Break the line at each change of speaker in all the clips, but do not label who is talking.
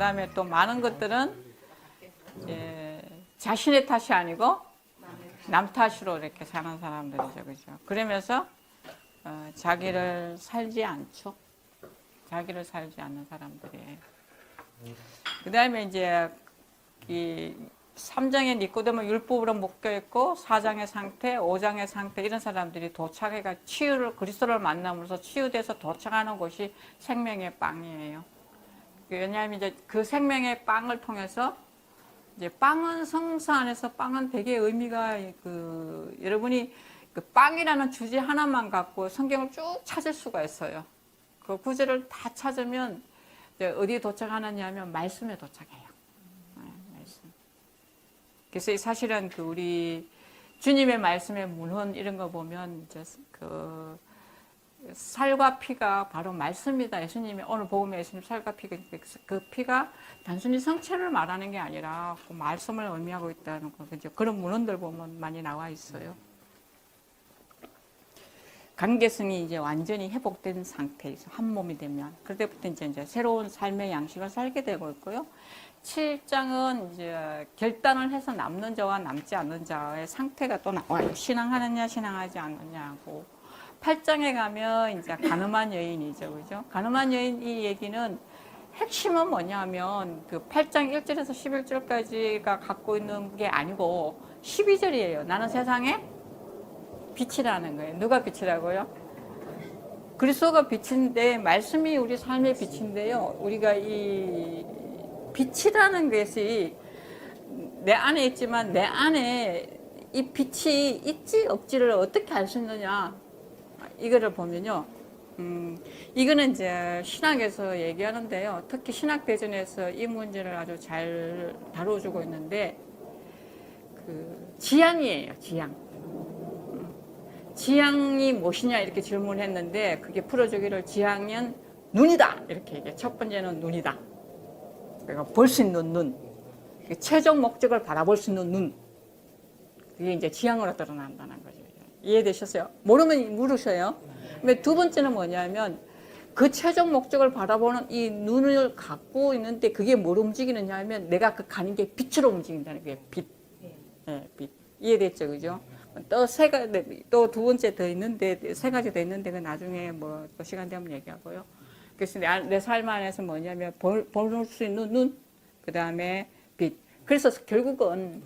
다음에 또 많은 것들은 자신의 탓이 아니고 남 탓으로 이렇게 사는 사람들이죠. 그죠? 그러면서 자기를 살지 않죠. 자기를 살지 않는 사람들이에요. 그 다음에 이제 이 3장의 니고데모 율법으로 묶여있고 4장의 상태, 5장의 상태 이런 사람들이 도착해가 치유를 그리스도를 만남으로써 치유돼서 도착하는 곳이 생명의 빵이에요. 왜냐하면 이제 그 생명의 빵을 통해서 이제 빵은 성서 안에서 빵은 되게 의미가 여러분이 그 빵이라는 주제 하나만 갖고 성경을 쭉 찾을 수가 있어요. 그 구절을 다 찾으면 이제 어디에 도착하느냐 하면 말씀에 도착해요. 말씀. 그래서 사실은 그 우리 주님의 말씀의 문헌 이런 거 보면 이제 그 살과 피가 바로 말씀이다. 예수님이 오늘 복음에 예수님 살과 피가 그 피가 단순히 성체를 말하는 게 아니라 그 말씀을 의미하고 있다는 거. 그런 문헌들 보면 많이 나와 있어요. 관계성이 이제 완전히 회복된 상태에서 한 몸이 되면 그때부터 이제 새로운 삶의 양식을 살게 되고 있고요. 7장은 이제 결단을 해서 남는 자와 남지 않는 자의 상태가 또 나와요. 신앙하느냐 신앙하지 않느냐고. 8장에 가면 이제 가늠한 여인이죠. 그죠? 가늠한 여인 이 얘기는 핵심은 뭐냐면 그 8장 1절에서 11절까지가 갖고 있는 게 아니고 12절이에요. 나는 세상에 빛이라는 거예요. 누가 빛이라고요? 그리스도가 빛인데 말씀이 우리 삶의 빛인데요. 우리가 이 빛이라는 것이 내 안에 있지만 내 안에 이 빛이 있지 없지를 어떻게 알 수 있느냐? 이거를 보면요. 이거는 이제 신학에서 얘기하는데요. 특히 신학대전에서 이 문제를 아주 잘 다뤄주고 있는데, 그, 지향이에요, 지향. 지향이 무엇이냐 이렇게 질문했는데, 그게 풀어주기를 지향은 눈이다. 이렇게 얘기해. 첫 번째는 눈이다. 그러니까 볼 수 있는 눈. 최종 목적을 바라볼 수 있는 눈. 그게 이제 지향으로 드러난다는 거죠. 이해되셨어요? 모르면 물으셔요. 근데 두 번째는 뭐냐면 그 최종 목적을 바라보는 이 눈을 갖고 있는데 그게 뭘 움직이느냐 하면 내가 그 가는 게 빛으로 움직인다는 게 빛. 네, 빛. 이해됐죠? 그죠? 또 두 번째 더 있는데, 세 가지 더 있는데, 그 나중에 뭐, 또 시간 되면 얘기하고요. 그래서 내 삶 안에서 뭐냐면, 볼 수 있는 눈, 그 다음에 빛. 그래서 결국은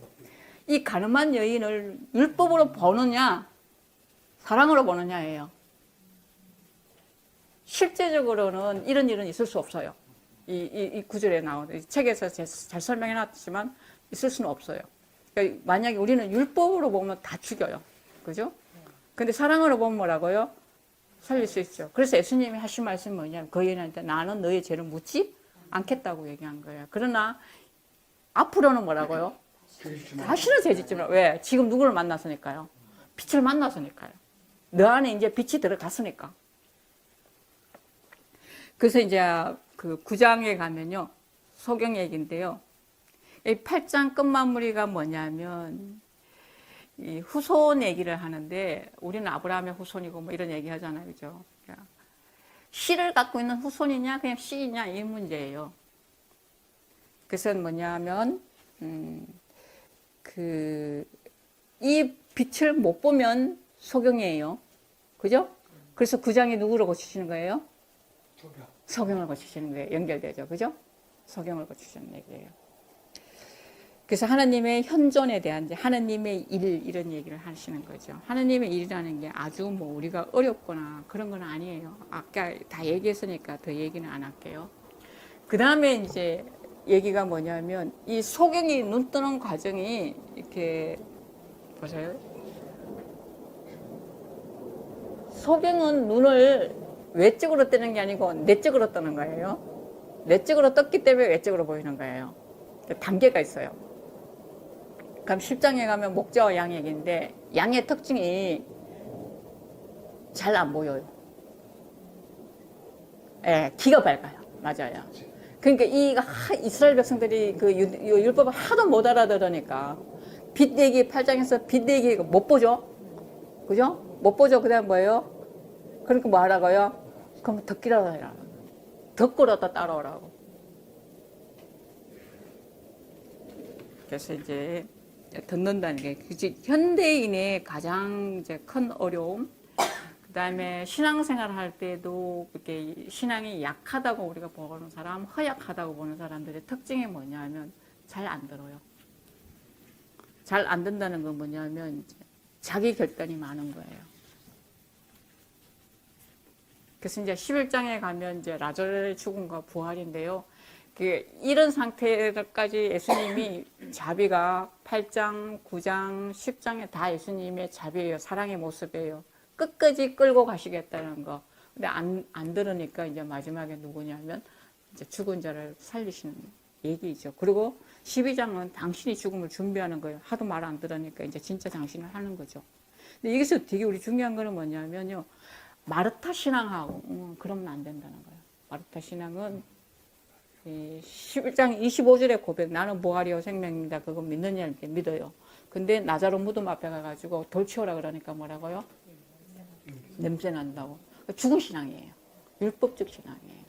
이 가늠한 여인을 율법으로 보느냐, 사랑으로 보느냐예요. 실제적으로는 이런 일은 있을 수 없어요. 이 구절에 나오는, 이 책에서 잘 설명해 놨지만 있을 수는 없어요. 그러니까 만약에 우리는 율법으로 보면 다 죽여요. 그죠? 근데 사랑으로 보면 뭐라고요? 살릴 수 있죠. 그래서 예수님이 하신 말씀이 뭐냐면 그 여인한테 나는 너의 죄를 묻지 않겠다고 얘기한 거예요. 그러나 앞으로는 뭐라고요? 다시는 죄 짓지 마. 왜? 지금 누구를 만났으니까요? 빛을 만났으니까요. 너 안에 이제 빛이 들어갔으니까. 그래서 이제 그 9장에 가면요. 소경 얘기인데요. 이 8장 끝마무리가 뭐냐면 이 후손 얘기를 하는데 우리는 아브라함의 후손이고 뭐 이런 얘기 하잖아요. 그죠? 씨를 갖고 있는 후손이냐 그냥 씨이냐 이 문제예요. 그래서 뭐냐면 이 빛을 못 보면 소경이에요. 그죠? 그래서 9장이 누구를 고치시는 거예요? 소경을 고치시는 거예요. 연결되죠. 그죠? 소경을 고치시는 얘기예요. 그래서 하나님의 현존에 대한 하나님의 일 이런 얘기를 하시는 거죠. 하나님의 일이라는 게 아주 뭐 우리가 어렵거나 그런 건 아니에요. 아까 다 얘기했으니까 더 얘기는 안 할게요. 그 다음에 이제 얘기가 뭐냐면 이 소경이 눈 뜨는 과정이 이렇게 보세요. 소경은 눈을 외적으로 뜨는 게 아니고 내적으로 뜨는 거예요. 내적으로 떴기 때문에 외적으로 보이는 거예요. 단계가 있어요. 그럼 10장에 가면 목자와 양 얘기인데 양의 특징이 잘 안 보여요. 예, 귀가 밝아요. 맞아요. 그러니까 이스라엘 백성들이 그 율법을 하도 못 알아들으니까 빛 얘기 8장에서 빛 얘기 못 보죠. 그죠? 못 보죠. 그 다음 뭐예요? 그러니까 뭐 하라고요? 그럼 듣기라도 해라. 듣고라도 따라오라고. 그래서 이제 듣는다는 게 그치, 현대인의 가장 이제 큰 어려움. 그다음에 신앙생활 할 때도 그렇게 신앙이 약하다고 우리가 보는 사람, 허약하다고 보는 사람들의 특징이 뭐냐면 잘 안 들어요. 잘 안 된다는 건 뭐냐면 이제 자기 결단이 많은 거예요. 그래서 이제 11장에 가면 이제 라자로의 죽음과 부활인데요. 이런 상태까지 예수님이 자비가 8장, 9장, 10장에 다 예수님의 자비예요. 사랑의 모습이에요. 끝까지 끌고 가시겠다는 거. 근데 안 들으니까 이제 마지막에 누구냐면 이제 죽은 자를 살리시는 얘기죠. 그리고 12장은 당신이 죽음을 준비하는 거예요. 하도 말 안 들으니까 이제 진짜 당신을 하는 거죠. 근데 여기서 되게 우리 중요한 거는 뭐냐면요. 마르타 신앙하고 그러면 안 된다는 거예요. 마르타 신앙은 11장 25절의 고백, 나는 부활이요 생명입니다. 그거 믿느냐 이렇게 믿어요. 근데 나자로 무덤 앞에 가가지고 돌 치우라 그러니까 뭐라고요? 냄새 난다고. 죽은 신앙이에요. 율법적 신앙이에요.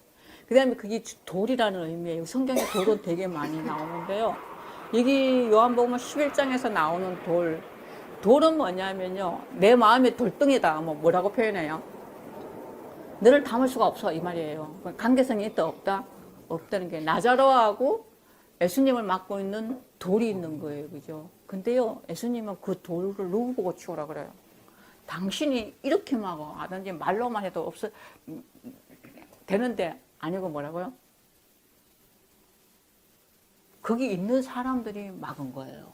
그 다음에 그게 돌이라는 의미예요. 성경에 돌은 되게 많이 나오는데요. 여기 요한복음 11장에서 나오는 돌은 뭐냐면요. 내 마음의 돌덩이다. 뭐라고 표현해요? 너를 담을 수가 없어. 이 말이에요. 관계성이 있다, 없다? 없다는 게 나자로하고 예수님을 맡고 있는 돌이 있는 거예요. 그죠? 근데요, 예수님은 그 돌을 누구 보고 치우라 그래요? 당신이 이렇게 막어. 하든지 말로만 해도 없어. 되는데 아니고 뭐라고요? 거기 있는 사람들이 막은 거예요.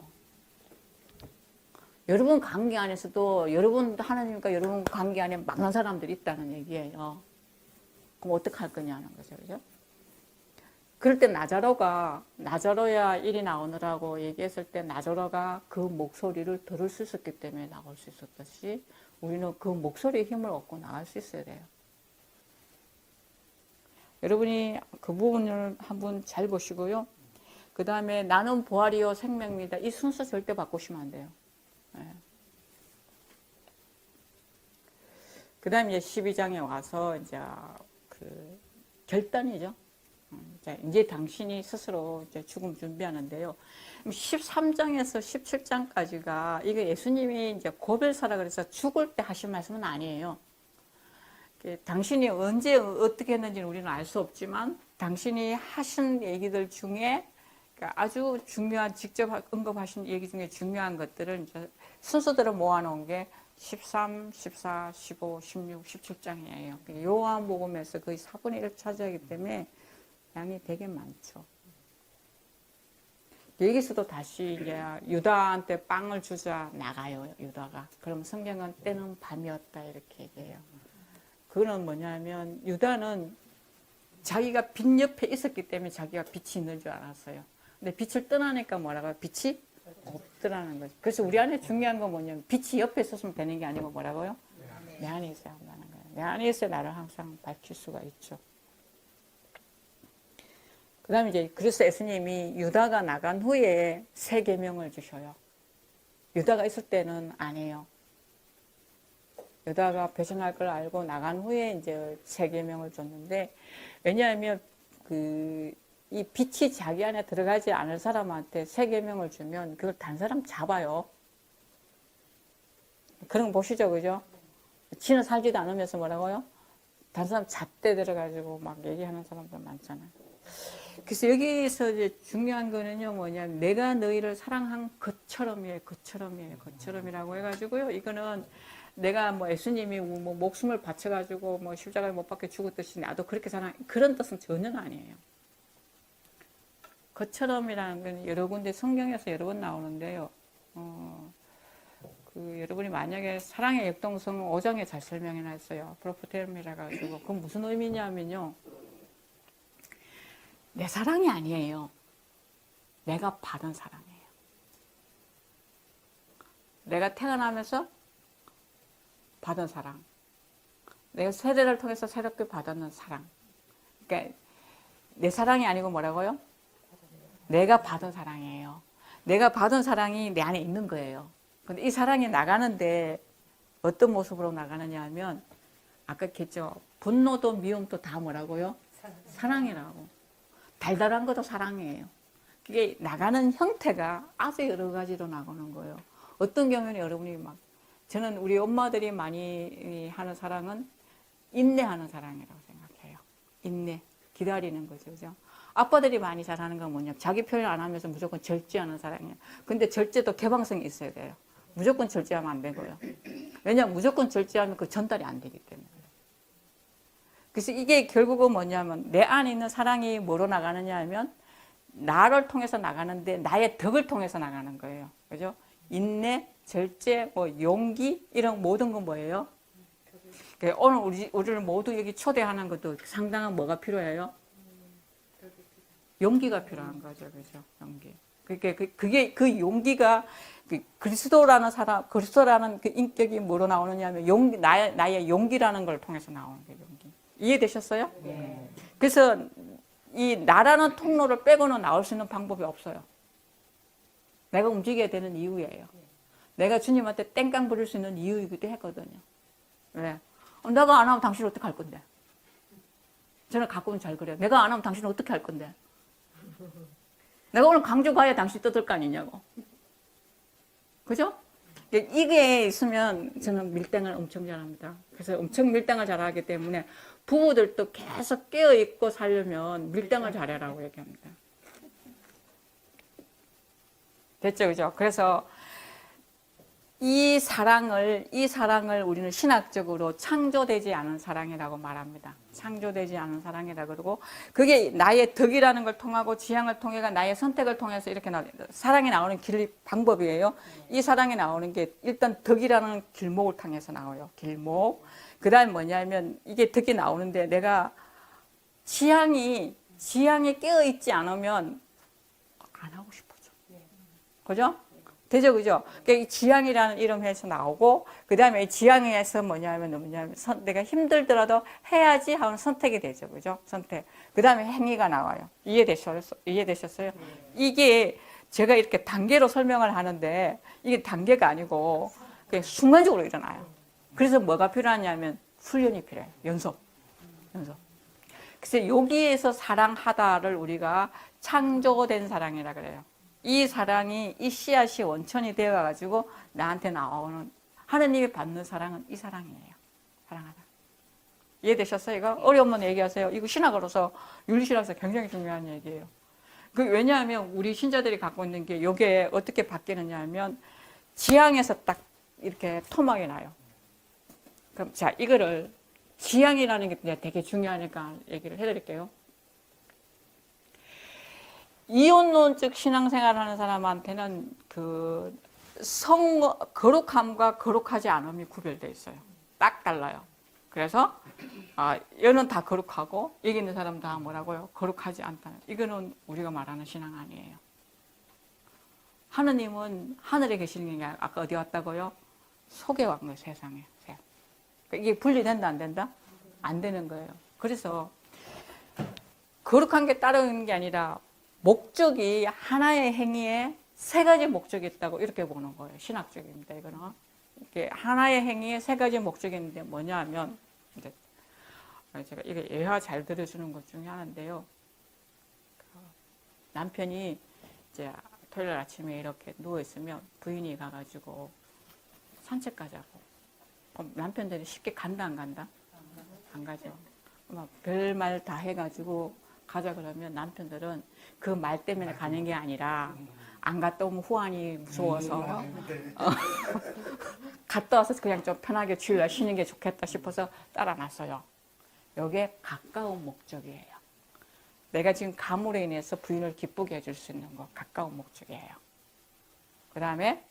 여러분 관계 안에서도 여러분 하나님과 여러분 관계 안에 막는 사람들이 있다는 얘기예요. 그럼 어떻게 할 거냐는 거죠. 그죠? 그럴 때 나자로야 일이 나오느라고 얘기했을 때 나자로가 그 목소리를 들을 수 있었기 때문에 나올 수 있었듯이 우리는 그 목소리의 힘을 얻고 나갈 수 있어야 돼요. 여러분이 그 부분을 한번 잘 보시고요. 그 다음에 나는 부활이요 생명입니다. 이 순서 절대 바꾸시면 안 돼요. 네. 그 다음에 이제 12장에 와서 이제 그 결단이죠. 이제 당신이 스스로 이제 죽음 준비하는데요. 13장에서 17장까지가 이거 예수님이 이제 고별사라 그래서 죽을 때 하신 말씀은 아니에요. 당신이 언제 어떻게 했는지는 우리는 알 수 없지만 당신이 하신 얘기들 중에 아주 중요한 직접 언급하신 얘기 중에 중요한 것들을 이제 순서대로 모아놓은 게 13, 14, 15, 16, 17장이에요. 요한복음에서 거의 4분의 1을 차지하기 때문에 양이 되게 많죠. 여기서도 다시 이제 유다한테 빵을 주자 나가요. 유다가. 그럼 성경은 때는 밤이었다 이렇게 얘기해요. 그거는 뭐냐면 유다는 자기가 빛 옆에 있었기 때문에 자기가 빛이 있는 줄 알았어요. 근데 빛을 떠나니까 뭐라고요? 빛이 없더라는 거죠. 그래서 우리 안에 중요한 건 뭐냐면 빛이 옆에 있었으면 되는 게 아니고 뭐라고요? 내 안에 있어야 한다는 거예요. 내 안에 있어야 나를 항상 밝힐 수가 있죠. 그 다음에 이제 그래서 예수님이 유다가 나간 후에 새 계명을 주셔요. 유다가 있을 때는 안 해요. 유다가 배신할 걸 알고 나간 후에 이제 새 계명을 줬는데 왜냐하면 이 빛이 자기 안에 들어가지 않을 사람한테 새 계명을 주면 그걸 단 사람 잡아요. 그런 거 보시죠, 그죠? 지는 살지도 않으면서 뭐라고요? 단 사람 잣대 들어가지고 막 얘기하는 사람들 많잖아요. 그래서 여기서 이제 중요한 거는요, 뭐냐면, 내가 너희를 사랑한 것처럼이라고 해가지고요, 이거는 내가 뭐 예수님이 뭐 목숨을 바쳐가지고 뭐 십자가에 못 박혀 죽었듯이 나도 그렇게 그런 뜻은 전혀 아니에요. 것처럼이라는 건 여러 군데 성경에서 여러 번 나오는데요, 여러분이 만약에 사랑의 역동성 5장에 잘 설명해 놨어요. 프로포테름이라 가지고. 그건 무슨 의미냐면요. 내 사랑이 아니에요. 내가 받은 사랑이에요. 내가 태어나면서 받은 사랑. 내가 세대를 통해서 새롭게 받았는 사랑. 그러니까 내 사랑이 아니고 뭐라고요? 내가 받은 사랑이에요. 내가 받은 사랑이 내 안에 있는 거예요. 근데 이 사랑이 나가는데 어떤 모습으로 나가느냐 하면 아까 했죠. 분노도 미움도 다 뭐라고요? 사랑이라고. 달달한 것도 사랑이에요. 그게 나가는 형태가 아주 여러 가지로 나가는 거예요. 어떤 경우는 여러분이 막, 저는 우리 엄마들이 많이 하는 사랑은 인내하는 사랑이라고 생각해요. 인내, 기다리는 거죠. 그죠? 아빠들이 많이 잘하는 건 뭐냐? 자기 표현 안 하면서 무조건 절제하는 사랑이에요. 근데 절제도 개방성이 있어야 돼요. 무조건 절제하면 안 되고요. 왜냐하면 무조건 절제하면 그 전달이 안 되기 때문에. 그래서 이게 결국은 뭐냐면 내 안에 있는 사랑이 뭐로 나가느냐 하면 나를 통해서 나가는데 나의 덕을 통해서 나가는 거예요. 그죠? 인내, 절제, 뭐 용기 이런 모든 건 뭐예요? 오늘 우리를 모두 여기 초대하는 것도 상당한 뭐가 필요해요? 용기가 필요한 거죠. 그죠? 용기. 그게 그 용기가 그리스도라는 사람, 그리스도라는 그 인격이 뭐로 나오느냐 하면 용기, 나의 용기라는 걸 통해서 나오는 거예요. 용기. 이해되셨어요? 네. 그래서 이 나라는 통로를 빼고는 나올 수 있는 방법이 없어요. 내가 움직여야 되는 이유예요. 내가 주님한테 땡깡 부릴 수 있는 이유이기도 했거든요. 왜? 내가 안 하면 당신은 어떻게 할 건데? 저는 가끔은 잘 그래요. 내가 안 하면 당신은 어떻게 할 건데? 내가 오늘 강주 가야 당신이 떠들 거 아니냐고. 그죠? 이게 있으면 저는 밀당을 엄청 잘합니다. 그래서 엄청 밀당을 잘하기 때문에 부부들도 계속 깨어있고 살려면 밀당을 잘해라고 얘기합니다. 됐죠? 그죠? 그래서 이 사랑을 우리는 신학적으로 창조되지 않은 사랑이라고 말합니다. 창조되지 않은 사랑이라 그러고, 그게 나의 덕이라는 걸 통하고 지향을 통해가 나의 선택을 통해서 이렇게 사랑이 나오는 방법이에요. 이 사랑이 나오는 게 일단 덕이라는 길목을 통해서 나와요. 길목. 그 다음 뭐냐면 이게 덕이 나오는데 내가 지향이 깨어있지 않으면 안 하고 싶어져. 그죠? 되죠, 그죠? 그러니까 이 지향이라는 이름에서 나오고, 그 다음에 이 지향에서 뭐냐면 내가 힘들더라도 해야지 하는 선택이 되죠, 그죠? 선택. 그 다음에 행위가 나와요. 이해되셨어요? 이게 제가 이렇게 단계로 설명을 하는데, 이게 단계가 아니고, 그냥 순간적으로 일어나요. 그래서 뭐가 필요하냐면, 훈련이 필요해요. 연속. 그래서 여기에서 사랑하다를 우리가 창조된 사랑이라 그래요. 이 사랑이 이 씨앗이 원천이 되어가지고 나한테 나오는 하느님이 받는 사랑은 이 사랑이에요. 사랑하다. 이해되셨어요? 이거 어려우면 얘기하세요. 이거 신학으로서 윤리신학에서 굉장히 중요한 얘기예요. 왜냐하면 우리 신자들이 갖고 있는 게 이게 어떻게 바뀌느냐 하면 지향에서 딱 이렇게 토막이 나요. 그럼 자, 이거를 지향이라는 게 되게 중요하니까 얘기를 해드릴게요. 이혼론적 신앙생활을 하는 사람한테는 그 거룩함과 거룩하지 않음이 구별되어 있어요. 딱 달라요. 그래서 얘는 다 거룩하고 여기 있는 사람 다 뭐라고요? 거룩하지 않다는. 이거는 우리가 말하는 신앙 아니에요. 하느님은 하늘에 계시는 게 아까 어디 왔다고요? 속에 왔 거예요. 세상에. 이게 분리된다 안 된다? 안 되는 거예요. 그래서 거룩한 게 따르는 게 아니라 목적이 하나의 행위에 세 가지 목적이 있다고 이렇게 보는 거예요. 신학적입니다. 이거는 이게 하나의 행위에 세 가지 목적이 있는데 뭐냐 하면 이제 제가 이게 예화 잘 들어주는 것 중에 하나인데요. 남편이 이제 토요일 아침에 이렇게 누워 있으면 부인이 가가지고 산책 가자고. 남편들이 쉽게 간다 안 간다? 안 가죠. 막 별말 다 해가지고 가자 그러면 남편들은 그 말 때문에 가는 게 아니라 안 갔다 오면 후환이 무서워서 갔다 와서 그냥 좀 편하게 쉬는 게 좋겠다 싶어서 따라 놨어요. 이게 가까운 목적이에요. 내가 지금 감으로 인해서 부인을 기쁘게 해줄 수 있는 거 가까운 목적이에요. 그 다음에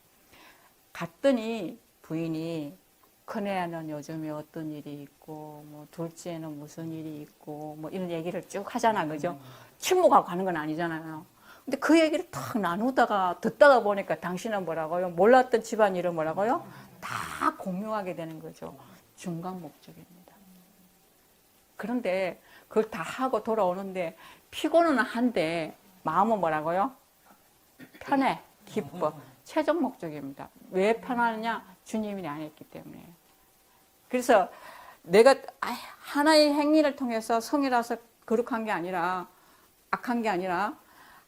갔더니 부인이 큰애는 요즘에 어떤 일이 있고 뭐 둘째는 무슨 일이 있고 뭐 이런 얘기를 쭉 하잖아. 그죠? 침묵하고 가는 건 아니잖아요. 근데 그 얘기를 탁 나누다가 듣다가 보니까 당신은 뭐라고요? 몰랐던 집안일을 뭐라고요? 다 공유하게 되는 거죠. 중간 목적입니다. 그런데 그걸 다 하고 돌아오는데 피곤은 한데 마음은 뭐라고요? 편해, 기뻐. 최종 목적입니다. 왜 편하느냐? 주님이 안에 있기 때문에. 그래서 내가 하나의 행위를 통해서 성이라서 거룩한 게 아니라 악한 게 아니라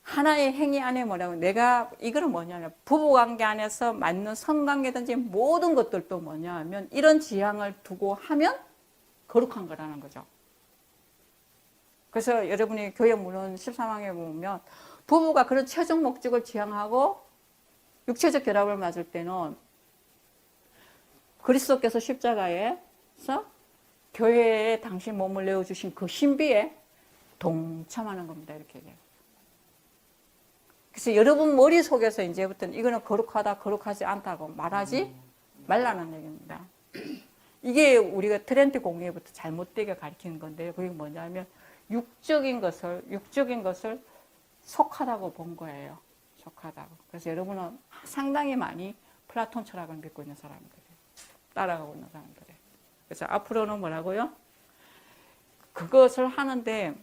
하나의 행위 안에 뭐냐면 내가 이거는 뭐냐면 부부관계 안에서 맞는 성관계든지 모든 것들도 뭐냐 하면 이런 지향을 두고 하면 거룩한 거라는 거죠. 그래서 여러분이 교회 문헌 13항에 보면 부부가 그런 최종 목적을 지향하고 육체적 결합을 맞을 때는 그리스도께서 십자가에서 교회에 당신 몸을 내어주신 그 신비에 동참하는 겁니다. 이렇게 얘기해요. 그래서 여러분 머릿속에서 이제부터는 이거는 거룩하다, 거룩하지 않다고 말하지 말라는 얘기입니다. 이게 우리가 트렌트 공예부터 잘못되게 가르치는 건데요. 그게 뭐냐면 육적인 것을 속하다고 본 거예요. 속하다고. 그래서 여러분은 상당히 많이 플라톤 철학을 믿고 있는 사람들이에요. 따라가고 있는 사람들이에요. 그래서 앞으로는 뭐라고요? 그것을 하는데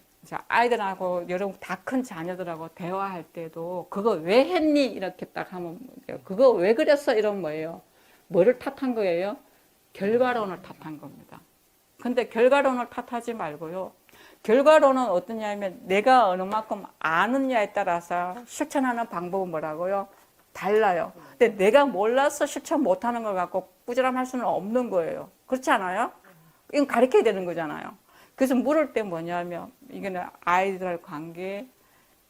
아이들하고 여러분 다 큰 자녀들하고 대화할 때도 그거 왜 했니? 이렇게 딱 하면 그거 왜 그랬어? 이런 거예요. 뭐를 탓한 거예요? 결과론을 탓한 겁니다. 근데 결과론을 탓하지 말고요. 결과론은 어떠냐면 내가 어느 만큼 아느냐에 따라서 실천하는 방법은 뭐라고요? 달라요. 근데 내가 몰라서 실천 못하는 걸 갖고 꾸지람할 수는 없는 거예요. 그렇지 않아요? 이건 가르쳐야 되는 거잖아요. 그래서 물을 때 뭐냐면 이거는 아이들 관계,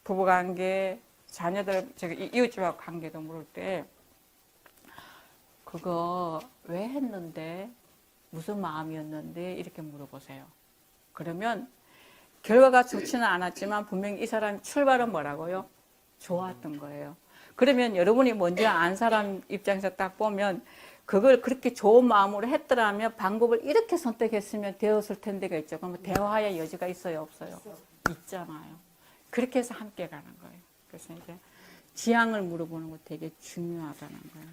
부부 관계, 자녀들, 이웃집하고 관계도 물을 때 그거 왜 했는데 무슨 마음이었는데 이렇게 물어보세요. 그러면 결과가 좋지는 않았지만 분명히 이 사람의 출발은 뭐라고요? 좋았던 거예요. 그러면 여러분이 먼저 안 사람 입장에서 딱 보면 그걸 그렇게 좋은 마음으로 했더라면 방법을 이렇게 선택했으면 되었을 텐데가 있죠. 그러면 대화의 여지가 있어요, 없어요? 있잖아요. 그렇게 해서 함께 가는 거예요. 그래서 이제 지향을 물어보는 거 되게 중요하다는 거예요.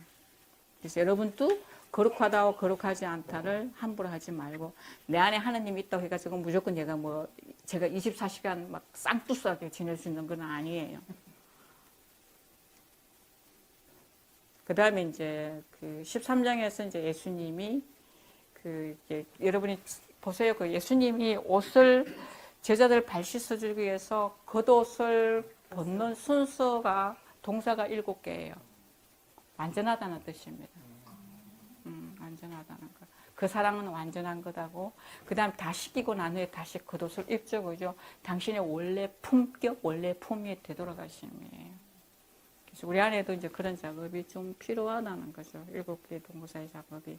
그래서 여러분도 거룩하다고 거룩하지 않다를 함부로 하지 말고 내 안에 하나님이 있다고 해가지고 무조건 제가 24시간 막 쌍뚜싸게 지낼 수 있는 건 아니에요. 그 다음에 이제 그 13장에서 이제 예수님이 여러분이 보세요. 그 예수님이 옷을 제자들 발 씻어주기 위해서 겉옷을 벗는 순서가 동사가 7개예요. 완전하다는 뜻입니다. 완전하다는 거. 그 사랑은 완전한 거다고. 그 다음 다 씻기고 난 후에 다시 겉옷을 입죠. 그죠? 당신의 원래 품격, 원래 품위에 되돌아가심이에요. 그래서 우리 안에도 이제 그런 작업이 좀 필요하다는 거죠. 7개의 동사의 작업이.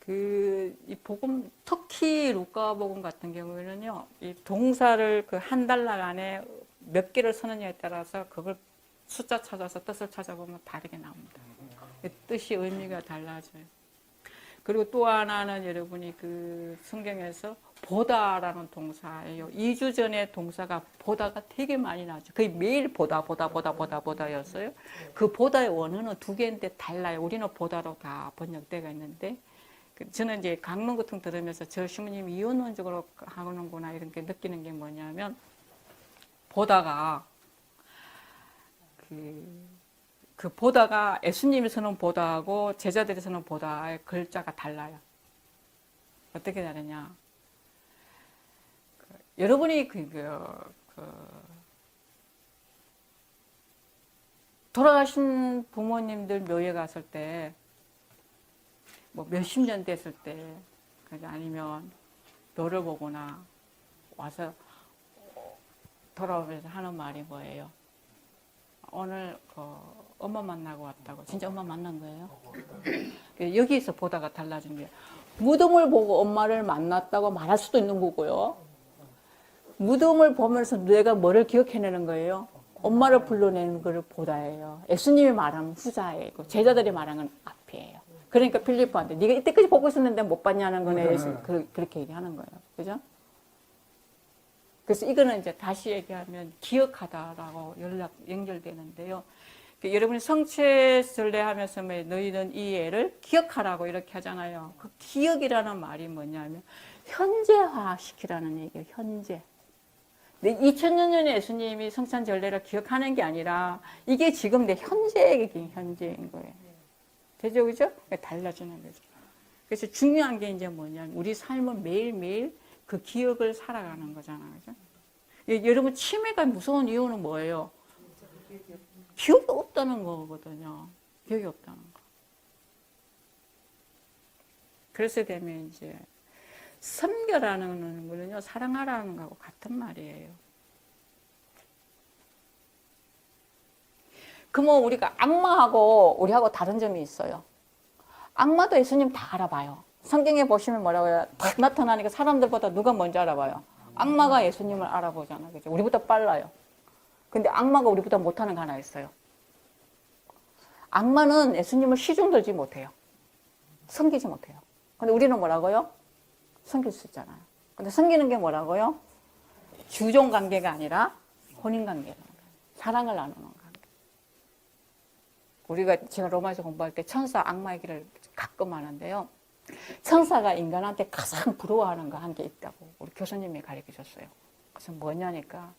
이 복음, 특히 루카 복음 같은 경우에는요, 이 동사를 그 한 단락 안에 몇 개를 쓰느냐에 따라서 그걸 숫자 찾아서 뜻을 찾아보면 다르게 나옵니다. 뜻이 의미가 달라져요. 그리고 또 하나는 여러분이 그 성경에서 보다라는 동사예요. 2주 전에 동사가 보다가 되게 많이 나왔죠. 거의 매일 보다였어요. 그 보다의 원어는 2개인데 달라요. 우리는 보다로 다 번역되어 있는데 저는 이제 강론 같은 거 들으면서 저 신부님이 이원론적으로 하는구나 이런 게 느끼는 게 뭐냐면 보다가 그 보다가 예수님이 쓰는 보다하고 제자들이 쓰는 보다의 글자가 달라요. 어떻게 다르냐? 여러분이 돌아가신 부모님들 묘에 갔을 때, 뭐 몇십 년 됐을 때, 아니면 너를 보거나 와서 돌아오면서 하는 말이 뭐예요? 오늘 엄마 만나고 왔다고. 진짜 엄마 만난 거예요? 여기에서 보다가 달라진 게 무덤을 보고 엄마를 만났다고 말할 수도 있는 거고요. 무덤을 보면서 내가 뭐를 기억해내는 거예요? 엄마를 불러내는 걸 보다예요. 예수님이 말하면 후자예요. 제자들이 말하는 건 앞이에요. 그러니까 필리포한테 네가 이때까지 보고 있었는데 못 봤냐는 거네. 그렇게 얘기하는 거예요. 그죠? 그래서 이거는 이제 다시 얘기하면 기억하다라고 연결되는데요. 여러분이 성체 전례하면서 너희는 이 애를 기억하라고 이렇게 하잖아요. 그 기억이라는 말이 뭐냐면 현재화시키라는 얘기예요. 현재. 2000년 전에 예수님이 성찬 전례를 기억하는 게 아니라 이게 지금 내 현재인 거예요. 되죠, 그죠? 달라지는 거죠. 그래서 중요한 게 이제 뭐냐면 우리 삶은 매일매일 그 기억을 살아가는 거잖아요, 그죠? 여러분 치매가 무서운 이유는 뭐예요? 기억이 없다는 거거든요. 기억이 없다는 거. 그래서 되면 이제 섬겨라는 거는요, 사랑하라는 거하고 같은 말이에요. 그러면 우리가 악마하고 우리하고 다른 점이 있어요. 악마도 예수님 다 알아봐요. 성경에 보시면 뭐라고요? 딱 나타나니까 사람들보다 누가 먼저 알아봐요? 악마가 예수님을 알아보잖아. 그죠? 우리보다 빨라요. 근데 악마가 우리보다 못하는 거 하나 있어요. 악마는 예수님을 시중 들지 못해요. 섬기지 못해요. 근데 우리는 뭐라고요? 섬길 수 있잖아요. 근데 섬기는 게 뭐라고요? 주종 관계가 아니라 혼인 관계라는 거예요. 사랑을 나누는 관계. 우리가 제가 로마에서 공부할 때 천사 악마 얘기를 가끔 하는데요. 천사가 인간한테 가장 부러워하는 거 한 게 있다고 우리 교수님이 가르쳐 줬어요. 그래서 뭐냐니까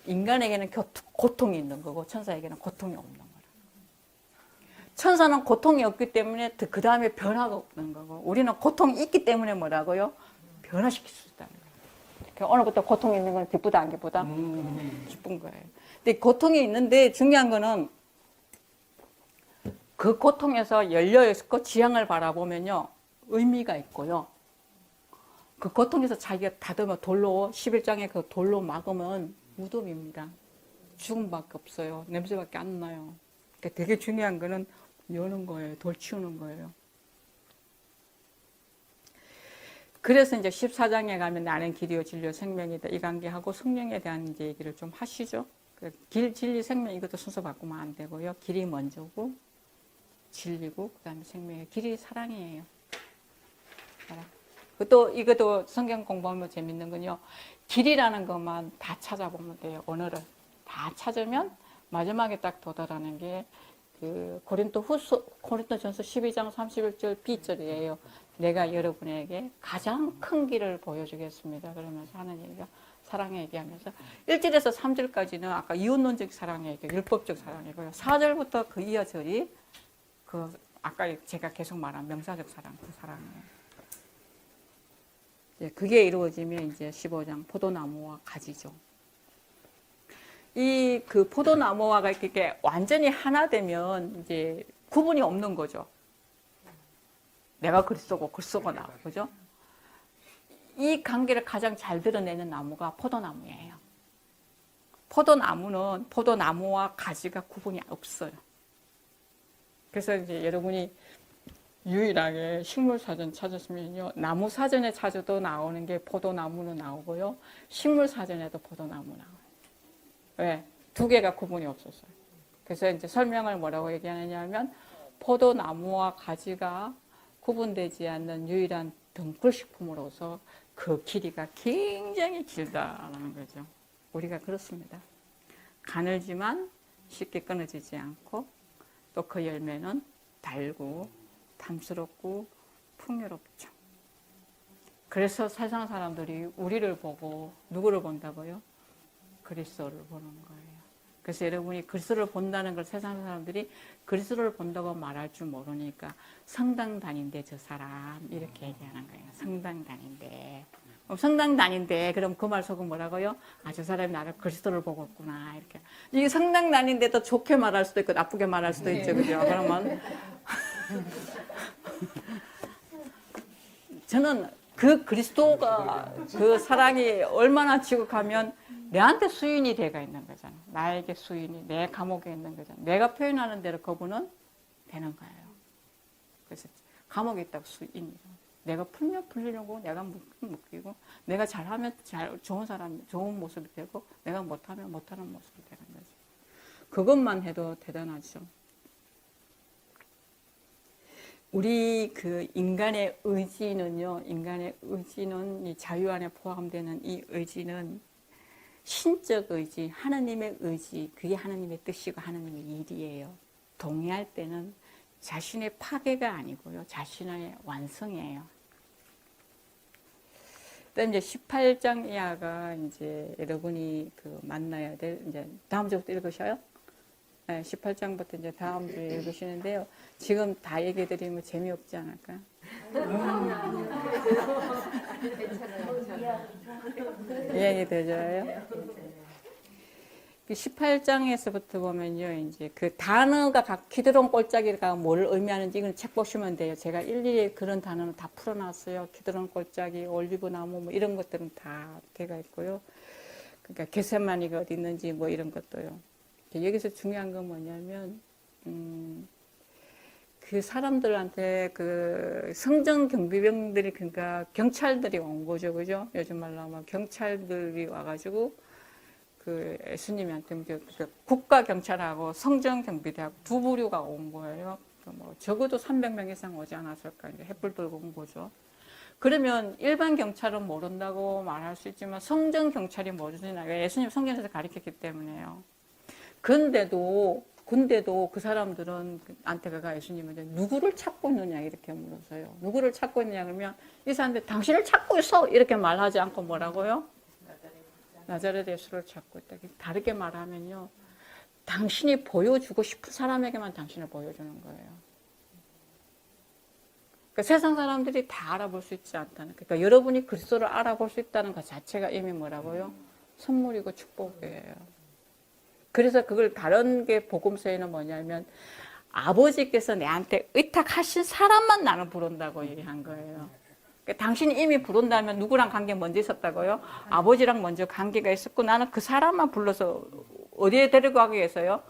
인간에게는 고통이 있는 거고 천사에게는 고통이 없는 거라. 천사는 고통이 없기 때문에 그 다음에 변화가 없는 거고 우리는 고통이 있기 때문에 뭐라고요? 변화시킬 수 있다는 거예요. 오늘부터 고통이 있는 건 기쁘다 안 기쁘다? 기쁜 거예요. 근데 고통이 있는데 중요한 거는 그 고통에서 열려있고 지향을 바라보면요 의미가 있고요. 그 고통에서 자기가 다듬어 돌로 11장에 그 돌로 막으면 무덤입니다. 죽음밖에 없어요. 냄새밖에 안 나요. 그러니까 되게 중요한 거는 여는 거예요. 돌 치우는 거예요. 그래서 이제 14장에 가면 나는 길이요 진리요 생명이다 이 관계하고 성령에 대한 이제 얘기를 좀 하시죠. 길, 진리, 생명 이것도 순서 바꾸면 안 되고요. 길이 먼저고 진리고 그다음에 생명이에요. 길이 사랑이에요. 또 이것도 성경 공부하면 재밌는 건요. 길이라는 것만 다 찾아보면 돼요. 언어를 다 찾으면 마지막에 딱 도달하는 게 그 고린도전서 12장 31절 B절이에요. 내가 여러분에게 가장 큰 길을 보여주겠습니다. 그러면서 하는 얘기가 사랑의 얘기하면서 1절에서 3절까지는 아까 이혼론적 사랑의 얘기, 율법적 사랑이고요. 4절부터 그 이어절이 그 아까 제가 계속 말한 명사적 사랑, 그 사랑이에요. 이제 그게 이루어지면 이제 15장 포도나무와 가지죠. 이 그 포도나무와 이렇게 완전히 하나 되면 이제 구분이 없는 거죠. 내가 그리스도고 그리스도가 나, 그죠? 이 관계를 가장 잘 드러내는 나무가 포도나무예요. 포도나무는 포도나무와 가지가 구분이 없어요. 그래서 이제 여러분이 유일하게 식물 사전 찾으시면요. 나무 사전에 찾아도 나오는 게 포도나무는 나오고요. 식물 사전에도 포도나무 나와요. 왜? 두 개가 구분이 없었어요. 그래서 이제 설명을 뭐라고 얘기하느냐 하면 포도나무와 가지가 구분되지 않는 유일한 등불식품으로서 그 길이가 굉장히 길다라는 거죠. 우리가 그렇습니다. 가늘지만 쉽게 끊어지지 않고 또 그 열매는 달고 탐스럽고 풍요롭죠. 그래서 세상 사람들이 우리를 보고 누구를 본다고요? 그리스도를 보는 거예요. 그래서 여러분이 그리스도를 본다는 걸 세상 사람들이 그리스도를 본다고 말할 줄 모르니까 성당 다닌대 저 사람 이렇게 얘기하는 거예요. 성당 다닌대. 성당 다닌대. 그럼 그 말 속은 뭐라고요? 아, 저 사람이 나를 그리스도를 보고 있구나 이렇게. 이 성당 다닌데 또 좋게 말할 수도 있고 나쁘게 말할 수도 있죠, 그죠? 그러면 저는 그 그리스도가 그 사랑이 얼마나 지극하면 내한테 수인이 돼가 있는 거잖아요. 나에게 수인이 내 감옥에 있는 거잖아요. 내가 표현하는 대로 그분은 되는 거예요. 그래서 감옥에 있다고 수인이죠. 내가 풀면 풀리려고 내가 묶이고 내가 잘하면 좋은 사람 좋은 모습이 되고 내가 못하면 못하는 모습이 되는 거죠. 그것만 해도 대단하죠. 우리 그 인간의 의지는요. 인간의 의지는 이 자유 안에 포함되는 이 의지는 신적 의지, 하나님의 의지, 그게 하나님의 뜻이고 하나님의 일이에요. 동의할 때는 자신의 파괴가 아니고요. 자신의 완성이에요. 그다음 이제 18장 이하가 이제 여러분이 그 만나야 될 이제 다음 주부터 읽으셔요. 네, 18장부터 이제 다음 주에 읽으시는데요. 지금 다 얘기해 드리면 재미없지 않을까요? 이해가 되죠? 18장에서부터 보면요, 이제 그 단어가 각 기드론 골짜기가 뭘 의미하는지 이건 책 보시면 돼요. 제가 일일이 그런 단어는 다 풀어놨어요. 기드론 골짜기, 올리브 나무 뭐 이런 것들은 다 되어 있고요. 그러니까 겟세마니가 어디 있는지 뭐 이런 것도요. 여기서 중요한 건 뭐냐면 그 사람들한테 그 성전 경비병들이 그러니까 경찰들이 온 거죠, 그죠? 요즘 말로 하면 경찰들이 와가지고 그 예수님한테 그 국가 경찰하고 성전 경비대하고 두 부류가 온 거예요. 뭐 적어도 300명 이상 오지 않았을까 이제 횃불 들고 온 거죠. 그러면 일반 경찰은 모른다고 말할 수 있지만 성전 경찰이 모르잖아요. 예수님 성전에서 가르쳤기 때문에요. 근데도 그 사람들은 안테가가 예수님한테 누구를 찾고 있느냐 이렇게 물었어요. 누구를 찾고 있느냐 그러면 이 사람들 당신을 찾고 있어 이렇게 말하지 않고 뭐라고요? 나자렛 예수를 찾고 있다. 다르게 말하면요, 당신이 보여주고 싶은 사람에게만 당신을 보여주는 거예요. 그러니까 세상 사람들이 다 알아볼 수 있지 않다는. 그러니까 여러분이 그리스도를 알아볼 수 있다는 것 자체가 이미 뭐라고요? 선물이고 축복이에요. 그래서 그걸 다른 게 복음서에는 뭐냐면 아버지께서 내한테 의탁하신 사람만 나는 부른다고 얘기한 거예요. 그러니까 당신이 이미 부른다면 누구랑 관계 먼저 있었다고요? 아버지랑 먼저 관계가 있었고 나는 그 사람만 불러서 어디에 데려가기 위해서요?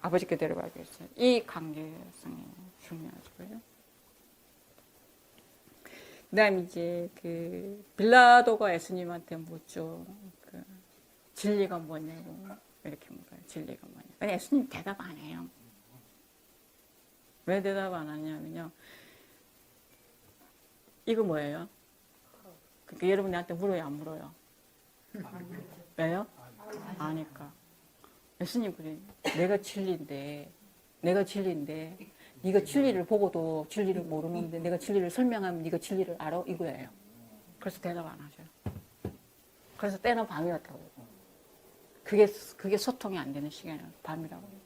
아버지께 데려가기 위해서. 이 관계성이 중요하죠. 그 다음에 이제 그 빌라도가 예수님한테 묻죠. 그 진리가 뭐냐고. 이렇게 물어요. 진리가 뭐냐. 근데 예수님 대답 안 해요. 왜 대답 안 하냐면요. 이거 뭐예요? 그러니까 여러분 나한테 물어요, 안 물어요? 왜요? 아니까. 예수님 그래. 내가 진리인데 네가 진리를 보고도 진리를 모르는데 내가 진리를 설명하면 네가 진리를 알아? 이거예요. 그래서 대답 안 하셔요. 그래서 때는 밤이었다고. 그게 소통이 안 되는 시간이에요. 밤이라고 해요.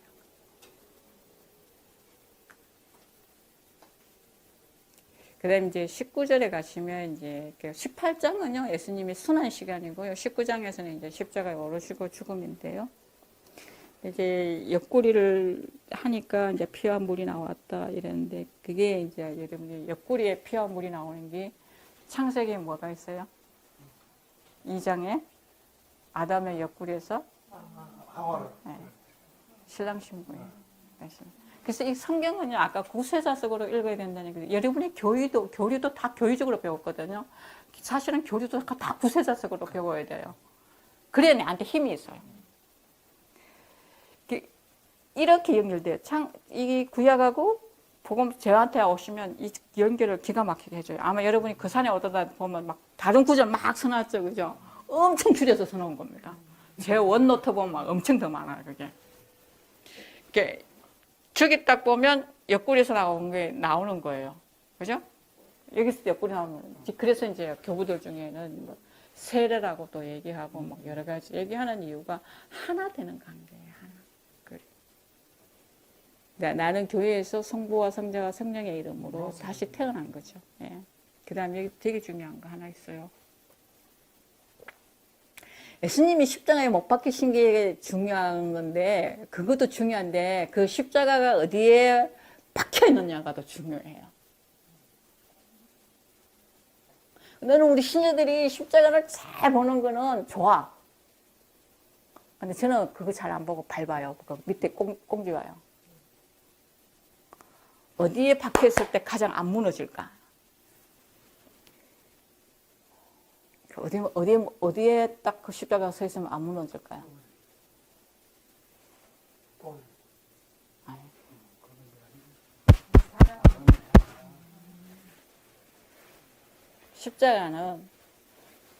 그 다음에 이제 19절에 가시면 이제 18장은요, 예수님의 순환 시간이고요. 19장에서는 이제 십자가에 오르시고 죽음인데요. 이제 옆구리를 하니까 이제 피와 물이 나왔다 이랬는데, 그게 이제 여러분이 옆구리에 피와 물이 나오는 게 창세기에 뭐가 있어요? 2장에 아담의 옆구리에서 네, 신랑 신부예요. 그래서 이 성경은요, 아까 구세자석으로 읽어야 된다는 거예요. 여러분이 교리도 다 교리적으로 배웠거든요. 사실은 교리도 다 구세자석으로 배워야 돼요. 그래야 내한테 힘이 있어요. 이렇게 연결돼요. 이 구약하고 복음 저한테 오시면 이 연결을 기가 막히게 해줘요. 아마 여러분이 그 산에 오다 보면 막 다른 구절 막 써놨죠, 그죠? 엄청 줄여서 써놓은 겁니다. 제 원노트 보면 막 엄청 더 많아요, 그게. 저기 딱 보면 옆구리에서 나오는 거예요. 그죠? 여기서 옆구리 나오면, 그래서 이제 교부들 중에는 뭐 세례라고 또 얘기하고 막 여러 가지 얘기하는 이유가 하나 되는 관계예요, 하나. 그래. 나는 교회에서 성부와 성자와 성령의 이름으로 다시 태어난 거죠. 예. 그 다음에 여기 되게 중요한 거 하나 있어요. 예수님이 십자가에 못 박히신 게 중요한 건데, 그것도 중요한데, 그 십자가가 어디에 박혀 있느냐가 더 중요해요. 너는 우리 신녀들이 십자가를 잘 보는 거는 좋아. 근데 저는 그거 잘 안 보고 밟아요. 그 밑에 꽁지 와요. 어디에 박혀 있을 때 가장 안 무너질까? 어디에 딱 그 십자가가 서 있으면 안 무너질까요? 아니. 십자가는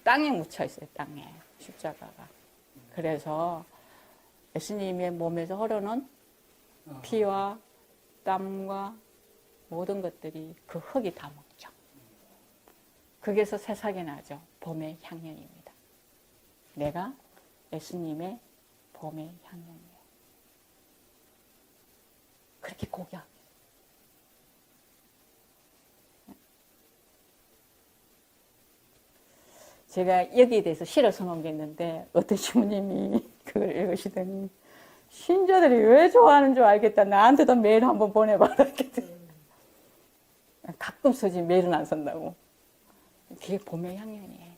땅에 묻혀 있어요, 땅에. 십자가가. 그래서 예수님의 몸에서 흐르는 피와 땀과 모든 것들이 그 흙이 다 먹죠. 거기에서 새싹이 나죠. 봄의 향연입니다. 내가 예수님의 봄의 향연이에요. 그렇게 고귀하게. 제가 여기에 대해서 시를 써놓은 게 있는데 어떤 신부님이 그걸 읽으시더니 신자들이 왜 좋아하는 줄 알겠다. 나한테도 메일 한번 보내봐라. 가끔 쓰지 메일은 안 쓴다고. 그게 봄의 향연이에요.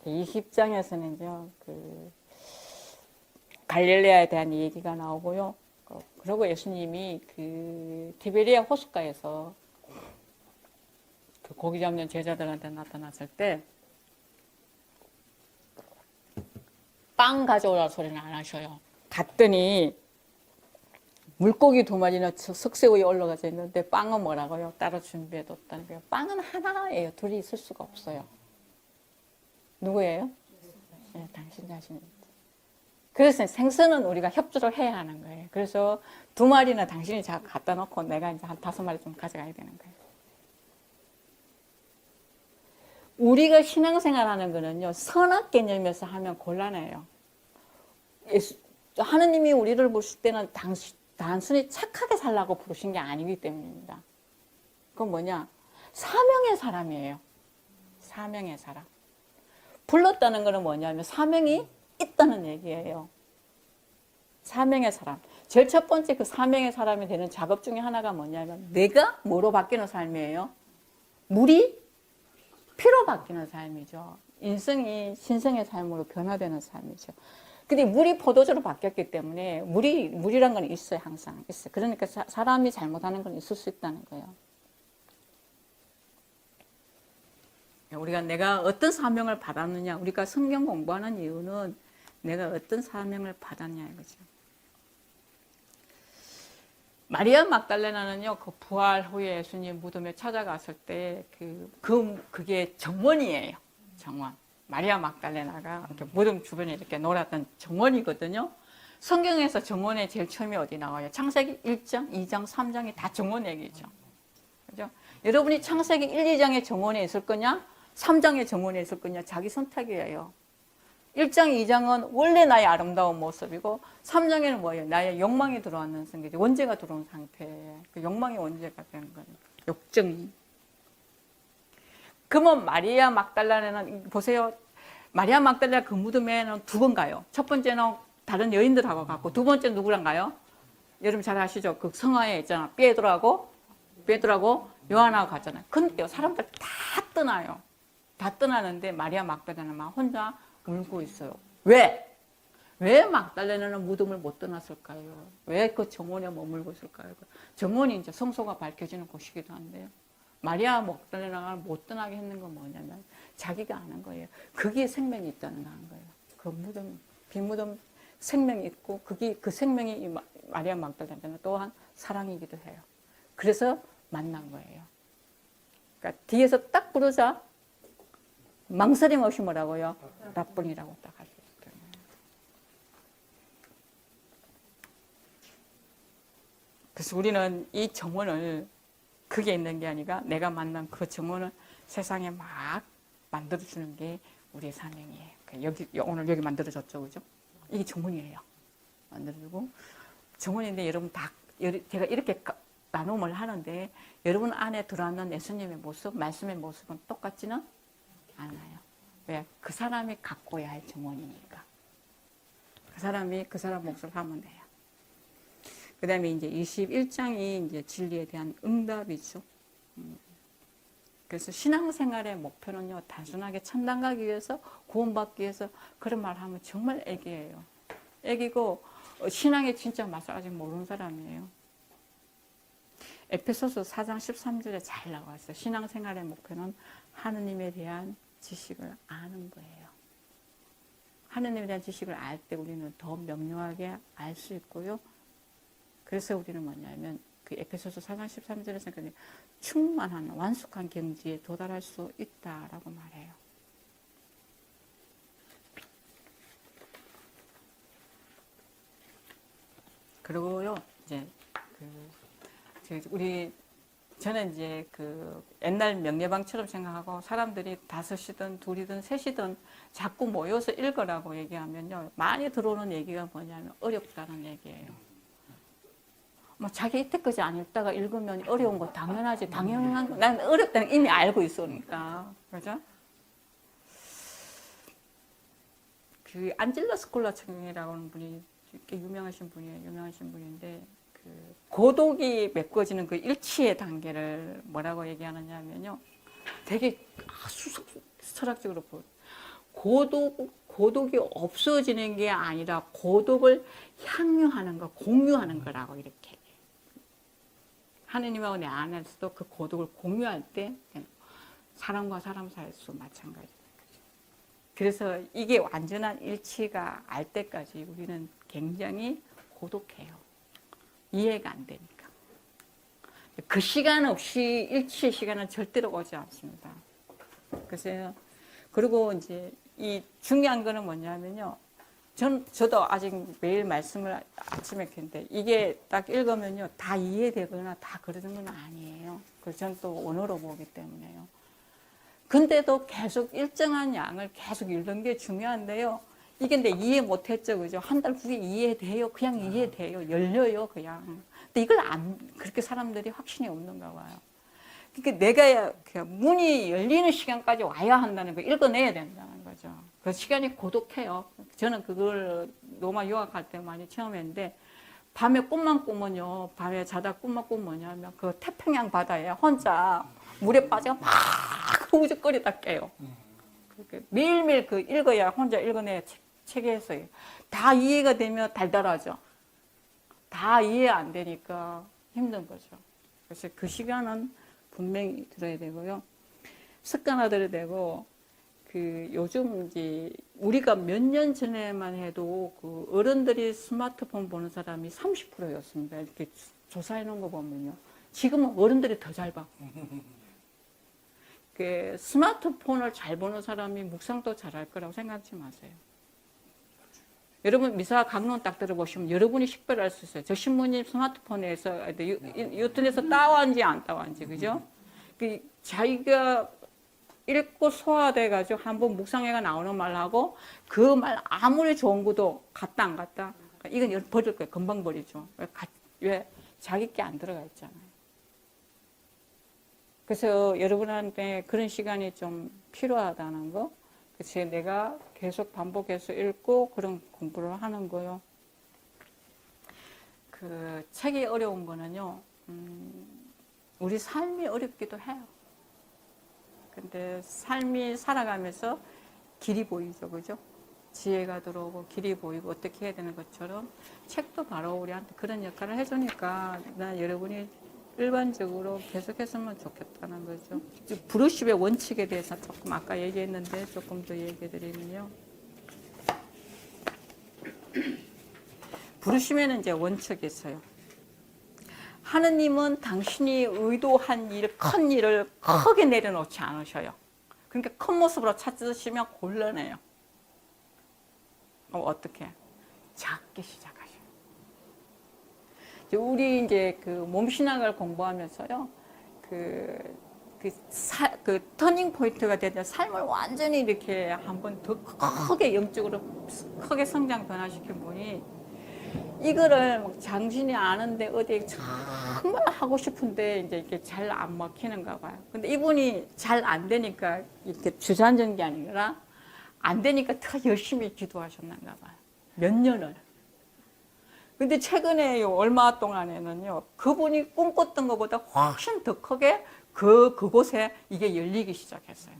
20장에서는요, 갈릴레아에 대한 얘기가 나오고요. 그리고 예수님이 티베리아 호숫가에서 고기 잡는 제자들한테 나타났을 때 빵 가져오라 소리는 안 하셔요. 갔더니 물고기 2마리나 석쇠 위에 올라가져 있는데 빵은 뭐라고요? 따로 준비해뒀다는 거예요. 빵은 하나예요. 둘이 있을 수가 없어요. 누구예요? 네, 당신 자신입니다. 그래서 생선은 우리가 협조를 해야 하는 거예요. 그래서 2마리는 당신이 갖다 놓고 내가 이제 한 5마리 좀 가져가야 되는 거예요. 우리가 신앙생활 하는 거는요, 선악 개념에서 하면 곤란해요. 하느님이 우리를 부르실 때는 단순히 착하게 살라고 부르신 게 아니기 때문입니다. 그건 뭐냐? 사명의 사람이에요. 사명의 사람. 불렀다는 거는 뭐냐면 사명이 있다는 얘기예요. 사명의 사람. 제일 첫 번째 그 사명의 사람이 되는 작업 중에 하나가 뭐냐면 내가 뭐로 바뀌는 삶이에요? 물이 피로 바뀌는 삶이죠. 인생이 신성의 삶으로 변화되는 삶이죠. 근데 물이 포도주로 바뀌었기 때문에 물이란 건 있어요. 항상 있어요. 그러니까 사람이 잘못하는 건 있을 수 있다는 거예요. 우리가 내가 어떤 사명을 받았느냐, 우리가 성경 공부하는 이유는 내가 어떤 사명을 받았냐 이거죠. 마리아 막달레나는요, 그 부활 후에 예수님 무덤에 찾아갔을 때 그게 정원이에요. 정원. 마리아 막달레나가 이렇게 무덤 주변에 이렇게 놀았던 정원이거든요. 성경에서 정원의 제일 처음에 어디 나와요? 창세기 1장, 2장, 3장이 다 정원 얘기죠. 그죠? 여러분이 창세기 1, 2장의 정원에 있을 거냐? 3장의 정원에 있을 거냐? 자기 선택이에요. 1장, 2장은 원래 나의 아름다운 모습이고 3장에는 뭐예요? 나의 욕망이 들어왔는 상태죠. 원죄가 들어온 상태에 그 욕망이 원죄가 되는 거예요. 욕정이. 그러면 마리아 막달라네는 보세요. 마리아 막달라 그 무덤에는 2번 가요. 첫 번째는 다른 여인들하고 갔고 두 번째 누구랑 가요? 여러분 잘 아시죠? 그 성화에 있잖아. 베드로하고 요한하고 갔잖아요. 근데 사람들 다 떠나요. 다 떠나는데 마리아 막달라네만 혼자 울고 있어요. 왜? 왜 막달레나는 무덤을 못 떠났을까요? 왜 그 정원에 머물고 있을까요? 정원이 이제 성소가 밝혀지는 곳이기도 한데요. 마리아 막달레나가 못 떠나게 했는 건 뭐냐면 자기가 아는 거예요. 거기에 생명이 있다는 거예요. 그 무덤, 빈무덤 생명이 있고 그 생명이 마리아 막달레나 또한 사랑이기도 해요. 그래서 만난 거예요. 그러니까 뒤에서 딱 부르자 망설임 없이 뭐라고요? 라뿐이라고 딱 할 수 있어요. 그래서 우리는 이 정원을 그게 있는 게 아니라 내가 만난 그 정원을 세상에 막 만들어주는 게 우리의 사명이에요. 오늘 여기 만들어졌죠, 그죠? 이게 정원이에요. 만들어주고 정원인데 여러분 제가 이렇게 나눔을 하는데 여러분 안에 들어왔는 예수님의 모습, 말씀의 모습은 똑같지는 않아요. 왜? 그 사람이 갖고야 할 정원이니까. 그 사람 몫을 하면 돼요. 그 다음에 이제 21장이 이제 진리에 대한 응답이죠. 그래서 신앙생활의 목표는요, 단순하게 천당 가기 위해서, 구원받기 위해서 그런 말 하면 정말 애기예요. 애기고, 신앙의 진짜 맛을 아직 모르는 사람이에요. 에페소서 4장 13절에 잘 나와 있어요. 신앙생활의 목표는 하느님에 대한 지식을 아는 거예요. 하느님에 대한 지식을 알 때 우리는 더 명료하게 알 수 있고요. 그래서 우리는 뭐냐면 그 에페소서 4장 13절에서 충만한 완숙한 경지에 도달할 수 있다라고 말해요. 그리고요 이제 저는 이제 옛날 명례방처럼 생각하고 사람들이 5이든 2이든 3이든 자꾸 모여서 읽으라고 얘기하면요. 많이 들어오는 얘기가 뭐냐면 어렵다는 얘기예요. 뭐 자기 이때까지 안 읽다가 읽으면 어려운 거 당연하지. 당연한 거. 난 어렵다는 거 이미 알고 있으니까. 그죠? 그 안젤라 스콜라청이라고 하는 분이 꽤 유명하신 분이에요. 유명하신 분인데 그 고독이 메꿔지는 그 일치의 단계를 뭐라고 얘기하느냐 하면요. 되게 아주 철학적으로 고독이 없어지는 게 아니라 고독을 향유하는 거, 공유하는 거라고 이렇게. 하느님하고 내 안에서도 그 고독을 공유할 때 사람과 사람 사이에서 마찬가지예요. 그래서 이게 완전한 일치가 알 때까지 우리는 굉장히 고독해요. 이해가 안 되니까. 그 시간 없이 일치의 시간은 절대로 오지 않습니다. 그래서 그리고 이제 이 중요한 거는 뭐냐면요. 저도 아직 매일 말씀을 아침에 했는데 이게 딱 읽으면요. 다 이해되거나 다 그러는 건 아니에요. 그래서 저는 또 언어로 보기 때문에요. 근데도 계속 일정한 양을 계속 읽는 게 중요한데요. 이게 근데 이해 못했죠. 그죠? 한 달 후에 이해돼요. 그냥 이해돼요. 열려요. 그냥. 근데 이걸 그렇게 사람들이 확신이 없는가 봐요. 그러니까 내가 문이 열리는 시간까지 와야 한다는 거 읽어내야 된다는 거죠. 그 시간이 고독해요. 저는 그걸 로마 유학할 때 많이 체험했는데 밤에 꿈만 꾸면요. 밤에 자다 꿈만 꾸면 뭐냐면 그 태평양 바다에 혼자 물에 빠져 막 우죽거리다 깨요. 매일매일 그 읽어야 혼자 읽어내야 책에서요. 다 이해가 되면 달달하죠. 다 이해 안 되니까 힘든 거죠. 그래서 그 시간은 분명히 들어야 되고요. 습관화들어야 되고, 그 요즘 이제 우리가 몇 년 전에만 해도 그 어른들이 스마트폰 보는 사람이 30%였습니다. 이렇게 조사해 놓은 거 보면요. 지금은 어른들이 더 잘 봐. 그 스마트폰을 잘 보는 사람이 묵상도 잘할 거라고 생각하지 마세요. 여러분 미사 강론 딱 들어보시면 여러분이 식별할 수 있어요. 저 신부님 스마트폰에서 유튜브에서 따왔는지 안 따왔는지 그죠? 그 자기가 읽고 소화돼 가지고 한번 묵상회가 나오는 말하고 그 말 아무리 좋은 것도 갔다 안 갔다 이건 버릴 거예요. 금방 버리죠. 왜 자기 게 안 들어가 있잖아요. 그래서 여러분한테 그런 시간이 좀 필요하다는 거. 그래서 내가 계속 반복해서 읽고 그런 공부를 하는 거요. 그 책이 어려운 거는요. 우리 삶이 어렵기도 해요. 근데 삶이 살아가면서 길이 보이죠, 그죠? 지혜가 들어오고 길이 보이고 어떻게 해야 되는 것처럼 책도 바로 우리한테 그런 역할을 해주니까 난 여러분이 일반적으로 계속했으면 좋겠다는 거죠. 브루십의 원칙에 대해서 조금 아까 얘기했는데 조금 더 얘기해 드리면요. 브루십에는 이제 원칙이 있어요. 하느님은 당신이 의도한 일, 큰 일을 크게 내려놓지 않으셔요. 그러니까 큰 모습으로 찾으시면 곤란해요. 어떻게? 작게 시작하셔요. 우리 이제 그 몸신학을 공부하면서요, 그 터닝 포인트가 되는 삶을 완전히 이렇게 한번 더 크게 영적으로 크게 성장 변화시킨 분이 이거를 당신이 아는데 어디 정말 하고 싶은데 이제 이렇게 잘 안 먹히는가 봐요. 근데 이분이 잘 안 되니까 이렇게 주저앉은 게 아니라 안 되니까 더 열심히 기도하셨는가 봐요. 몇 년을. 근데 최근에 얼마 동안에는요, 그분이 꿈꿨던 것보다 훨씬 더 크게 그곳에 이게 열리기 시작했어요.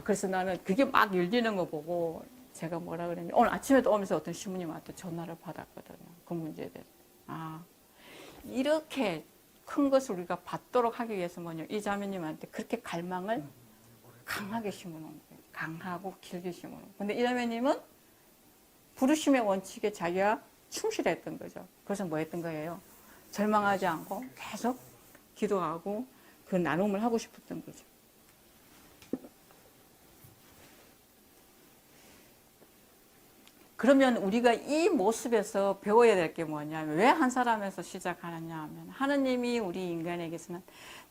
그래서 나는 그게 막 열리는 거 보고 제가 뭐라 그랬냐면 오늘 아침에도 오면서 어떤 신부님한테 전화를 받았거든요. 그 문제에 대해서. 이렇게 큰 것을 우리가 받도록 하기 위해서 뭐냐. 이 자매님한테 그렇게 갈망을 강하게 심어놓은 거예요. 강하고 길게 심어놓은 거예요. 근데 이 자매님은 부르심의 원칙에 자기가 충실했던 거죠. 그래서 뭐 했던 거예요? 절망하지 않고 계속 기도하고 그 나눔을 하고 싶었던 거죠. 그러면 우리가 이 모습에서 배워야 될 게 뭐냐면 왜 한 사람에서 시작하느냐 하면 하느님이 우리 인간에게서는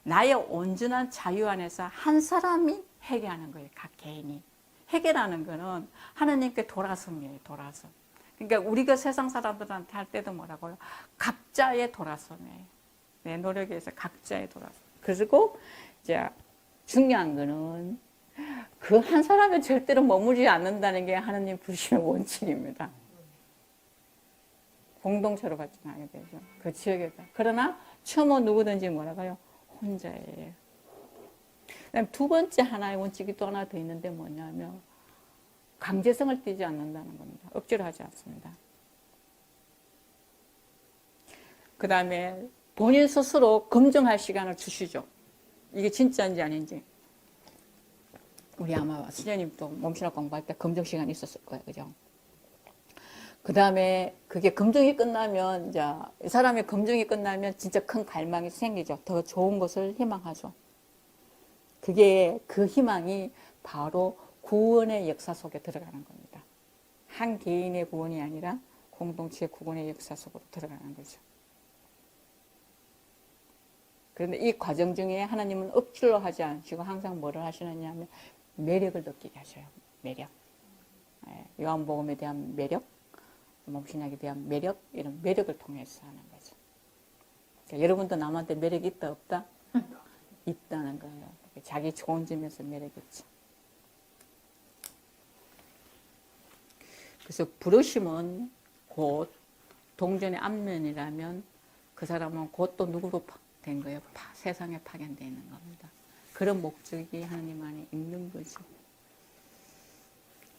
나의 온전한 자유 안에서 한 사람이 회개하는 거예요. 각 개인이. 회개라는 거는 하느님께 돌아섬이에요. 돌아섬. 그러니까 우리가 세상 사람들한테 할 때도 뭐라고요? 각자의 도라선에 내 노력에 의해서 각자의 도라선. 그리고 이제 중요한 거는 그 한 사람에 절대로 머무르지 않는다는 게 하나님 부르시는 원칙입니다. 공동체로 발전하게 되죠. 그 지역에다. 그러나 처음은 누구든지 뭐라고요? 혼자예요. 그다음 두 번째 하나의 원칙이 또 하나 더 있는데 뭐냐면 강제성을 띠지 않는다는 겁니다. 억지로 하지 않습니다. 그 다음에 본인 스스로 검증할 시간을 주시죠. 이게 진짜인지 아닌지. 우리 아마 수녀님도 몸신학 공부할 때 검증 시간이 있었을 거예요. 그죠? 그 다음에 그게 검증이 끝나면, 이제 이 사람의 검증이 끝나면 진짜 큰 갈망이 생기죠. 더 좋은 것을 희망하죠. 그게 그 희망이 바로 구원의 역사 속에 들어가는 겁니다. 한 개인의 구원이 아니라 공동체 구원의 역사 속으로 들어가는 거죠. 그런데 이 과정 중에 하나님은 억지로 하지 않으시고 항상 뭐를 하시느냐 하면 매력을 느끼게 하셔요. 매력. 요한복음에 대한 매력, 몸신약에 대한 매력, 이런 매력을 통해서 하는 거죠. 그러니까 여러분도 남한테 매력이 있다 없다? 있다는 거예요. 자기 좋은 점에서 매력이 있죠. 그래서 부르심은 곧 동전의 앞면이라면 그 사람은 곧 또 누구로 된 거예요? 세상에 파견되어 있는 겁니다. 그런 목적이 하나님 안에 있는 거죠.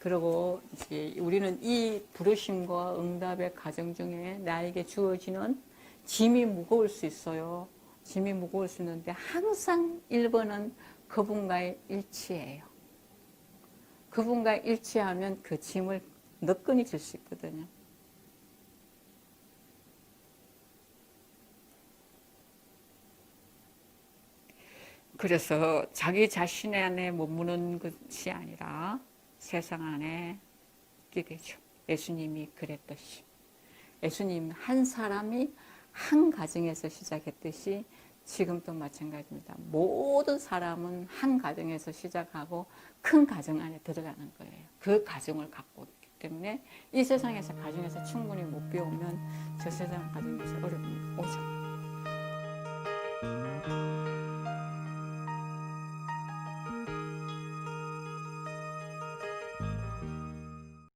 그리고 이제 우리는 이 부르심과 응답의 과정 중에 나에게 주어지는 짐이 무거울 수 있어요. 짐이 무거울 수 있는데 항상 1번은 그분과의 일치예요. 그분과 일치하면 그 짐을 너끈히 질 수 있거든요. 그래서 자기 자신 안에 머무는 것이 아니라 세상 안에 있게 되죠. 예수님이 그랬듯이. 예수님 한 사람이 한 가정에서 시작했듯이 지금도 마찬가지입니다. 모든 사람은 한 가정에서 시작하고 큰 가정 안에 들어가는 거예요. 그 가정을 갖고 있기 때문에 이 세상에서 가정에서 충분히 못 배우면 저 세상 가정에서 어려움이 오죠.